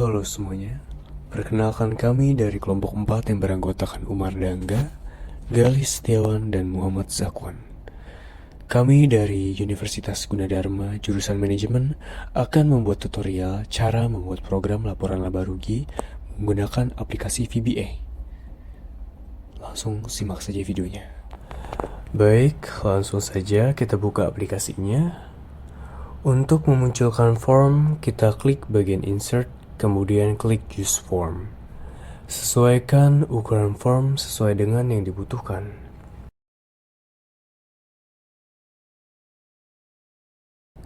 Halo semuanya, perkenalkan kami dari kelompok 4 yang beranggotakan Umar Dangga, Galis Setiawan, dan Muhammad Zakwan. Kami dari Universitas Gunadarma jurusan Manajemen akan membuat tutorial cara membuat program laporan laba rugi menggunakan aplikasi VBA. Langsung simak saja videonya. Baik, langsung saja kita buka aplikasinya. Untuk memunculkan form, kita klik bagian Insert, kemudian klik Use Form. Sesuaikan ukuran form sesuai dengan yang dibutuhkan.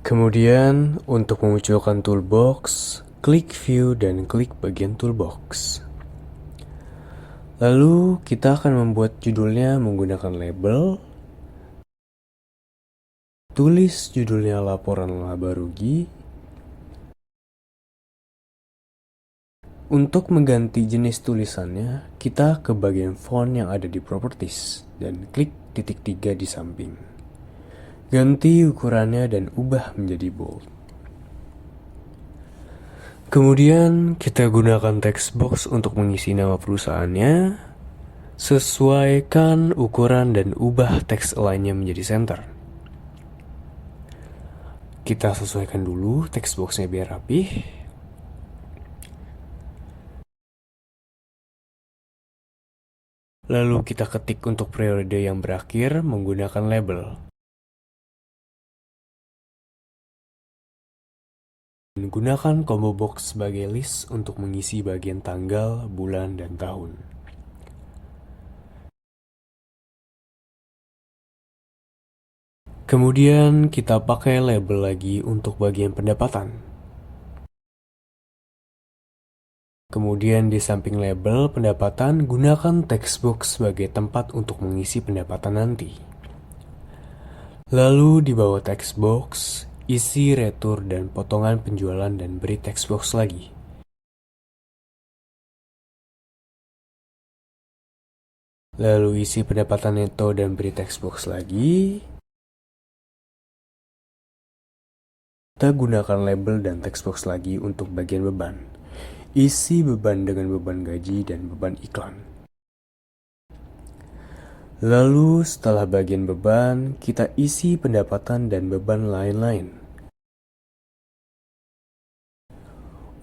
Kemudian, untuk memunculkan toolbox, klik View dan klik bagian toolbox. Lalu, kita akan membuat judulnya menggunakan label. Tulis judulnya laporan laba rugi. Untuk mengganti jenis tulisannya, kita ke bagian font yang ada di Properties dan klik titik 3 di samping. Ganti ukurannya dan ubah menjadi bold. Kemudian kita gunakan text box untuk mengisi nama perusahaannya. Sesuaikan ukuran dan ubah text align-nya menjadi center. Kita sesuaikan dulu text box-nya biar rapih. Lalu kita ketik untuk periode yang berakhir menggunakan label. Gunakan combo box sebagai list untuk mengisi bagian tanggal, bulan, dan tahun. Kemudian kita pakai label lagi untuk bagian pendapatan. Kemudian di samping label pendapatan, gunakan text box sebagai tempat untuk mengisi pendapatan nanti. Lalu di bawah text box, isi retur dan potongan penjualan dan beri text box lagi. Lalu isi pendapatan neto dan beri text box lagi. Kita gunakan label dan text box lagi untuk bagian beban. Isi beban dengan beban gaji dan beban iklan. Lalu setelah bagian beban, kita isi pendapatan dan beban lain-lain.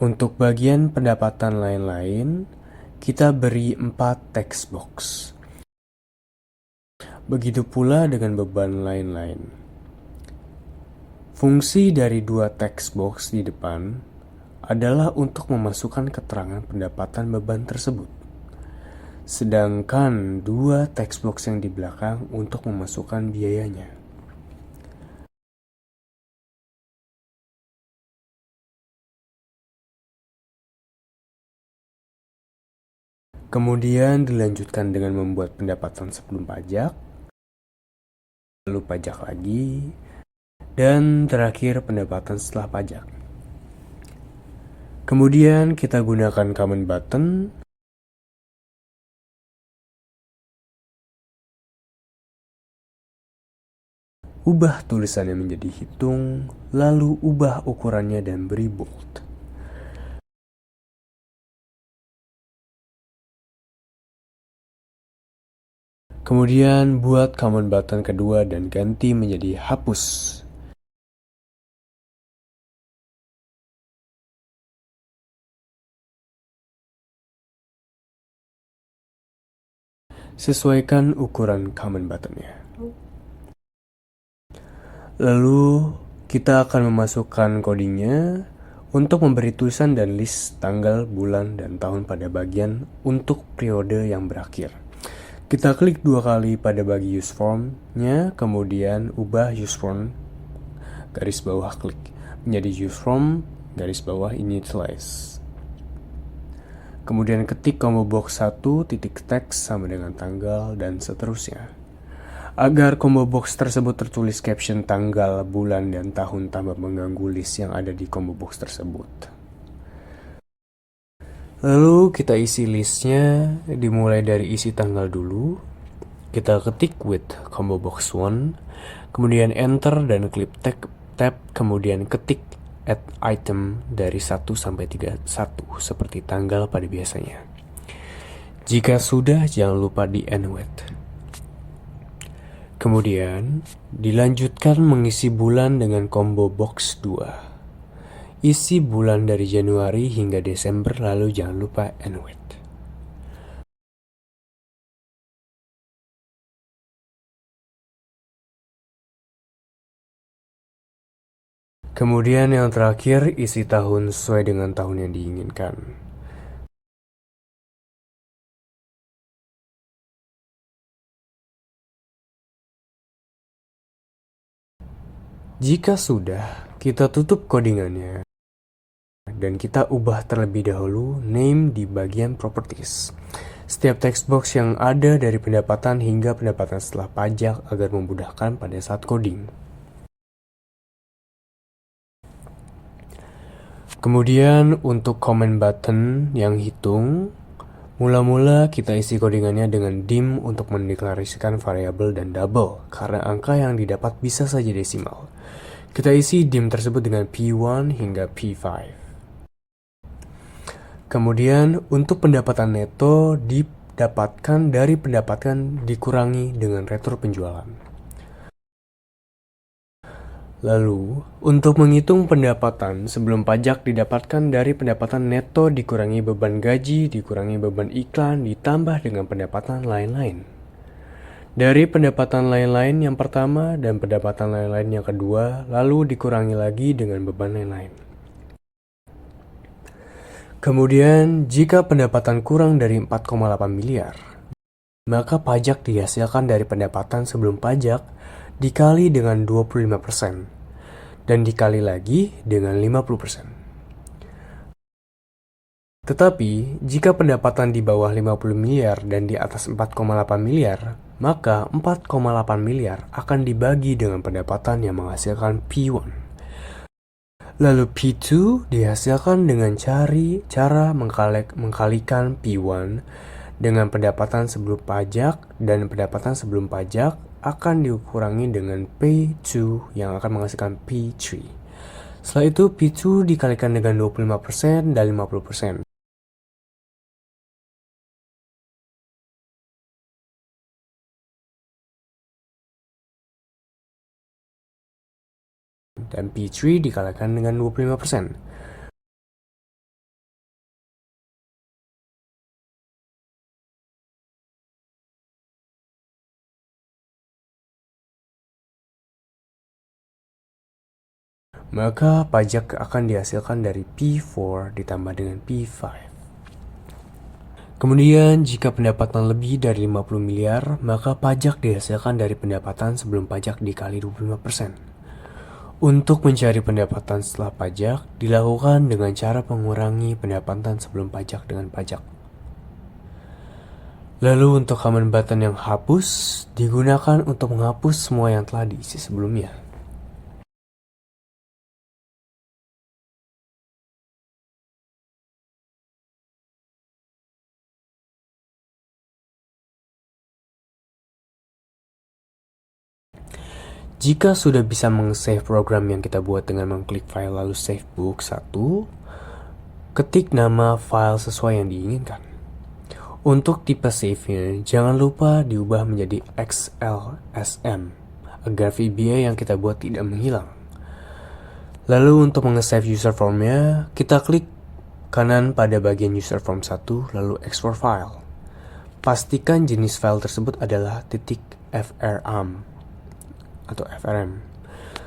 Untuk bagian pendapatan lain-lain, kita beri 4 text box. Begitu pula dengan beban lain-lain. Fungsi dari 2 text box di depan adalah untuk memasukkan keterangan pendapatan beban tersebut. Sedangkan 2 text box yang di belakang untuk memasukkan biayanya. Kemudian dilanjutkan dengan membuat pendapatan sebelum pajak, lalu pajak lagi, dan terakhir pendapatan setelah pajak. Kemudian kita gunakan comment button. Ubah tulisannya menjadi hitung, lalu ubah ukurannya dan beri bold. Kemudian buat comment button kedua dan ganti menjadi hapus. Sesuaikan ukuran comment buttonnya. Lalu kita akan memasukkan codingnya untuk memberi tulisan dan list tanggal, bulan, dan tahun pada bagian untuk periode yang berakhir. Kita klik 2 kali pada bagian use form-nya, kemudian ubah use form garis bawah klik menjadi use form garis bawah initialize. Kemudian ketik combo box 1 titik teks sama dengan tanggal dan seterusnya. Agar combo box tersebut tertulis caption tanggal, bulan, dan tahun tanpa mengganggu list yang ada di combo box tersebut. Lalu kita isi listnya, dimulai dari isi tanggal dulu. Kita ketik with combo box 1, kemudian enter dan klik tab, kemudian ketik add item dari 1 sampai 31 seperti tanggal pada biasanya. Jika sudah, jangan lupa di end with. Kemudian, dilanjutkan mengisi bulan dengan combo box 2. Isi bulan dari Januari hingga Desember, lalu jangan lupa end with. Kemudian yang terakhir, isi tahun sesuai dengan tahun yang diinginkan. Jika sudah, kita tutup codingannya dan kita ubah terlebih dahulu name di bagian properties. Setiap text box yang ada dari pendapatan hingga pendapatan setelah pajak agar memudahkan pada saat coding. Kemudian untuk comment button yang hitung, mula-mula kita isi codingannya dengan dim untuk mendeklarasikan variabel dan double, karena angka yang didapat bisa saja desimal. Kita isi dim tersebut dengan P1 hingga P5. Kemudian untuk pendapatan neto didapatkan dari pendapatan dikurangi dengan retro penjualan. Lalu, untuk menghitung pendapatan sebelum pajak didapatkan dari pendapatan neto dikurangi beban gaji, dikurangi beban iklan, ditambah dengan pendapatan lain-lain. Dari pendapatan lain-lain yang pertama dan pendapatan lain-lain yang kedua, lalu dikurangi lagi dengan beban lain-lain. Kemudian, jika pendapatan kurang dari 4,8 miliar, maka pajak dihasilkan dari pendapatan sebelum pajak dikali dengan 25% dan dikali lagi dengan 50%. Tetapi, jika pendapatan di bawah 50 miliar dan di atas 4,8 miliar, maka 4,8 miliar akan dibagi dengan pendapatan yang menghasilkan P1. Lalu P2 dihasilkan dengan cara mengkalikan P1 dengan pendapatan sebelum pajak, dan pendapatan sebelum pajak akan dikurangi dengan P2 yang akan menghasilkan P3. Setelah itu P2 dikalikan dengan 25% dan 50%. Dan P3 dikalikan dengan 25%. Maka pajak akan dihasilkan dari P4 ditambah dengan P5. Kemudian jika pendapatan lebih dari 50 miliar, maka pajak dihasilkan dari pendapatan sebelum pajak dikali 25%. Untuk mencari pendapatan setelah pajak, dilakukan dengan cara mengurangi pendapatan sebelum pajak dengan pajak. Lalu untuk comment button yang hapus, digunakan untuk menghapus semua yang telah diisi sebelumnya. Jika sudah bisa meng-save program yang kita buat dengan mengklik file lalu save book 1, ketik nama file sesuai yang diinginkan. Untuk tipe save-nya, jangan lupa diubah menjadi XLSM agar VBA yang kita buat tidak menghilang. Lalu untuk meng-save user form-nya, kita klik kanan pada bagian user form 1 lalu export file. Pastikan jenis file tersebut adalah .frm atau FRM.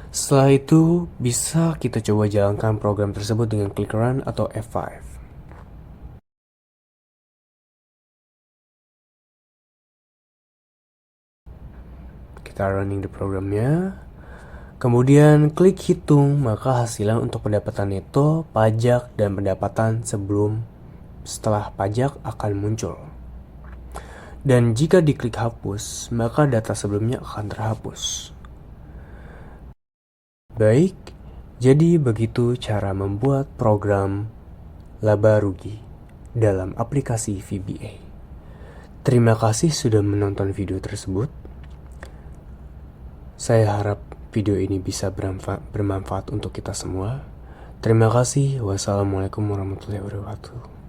Setelah itu, bisa kita coba jalankan program tersebut dengan klik run atau F5. Kita running the programnya. Kemudian klik hitung, maka hasilnya untuk pendapatan neto, pajak, dan pendapatan setelah pajak akan muncul. Dan jika diklik hapus, maka data sebelumnya akan terhapus. Baik, jadi begitu cara membuat program laba rugi dalam aplikasi VBA. Terima kasih sudah menonton video tersebut. Saya harap video ini bisa bermanfaat untuk kita semua. Terima kasih. Wassalamualaikum warahmatullahi wabarakatuh.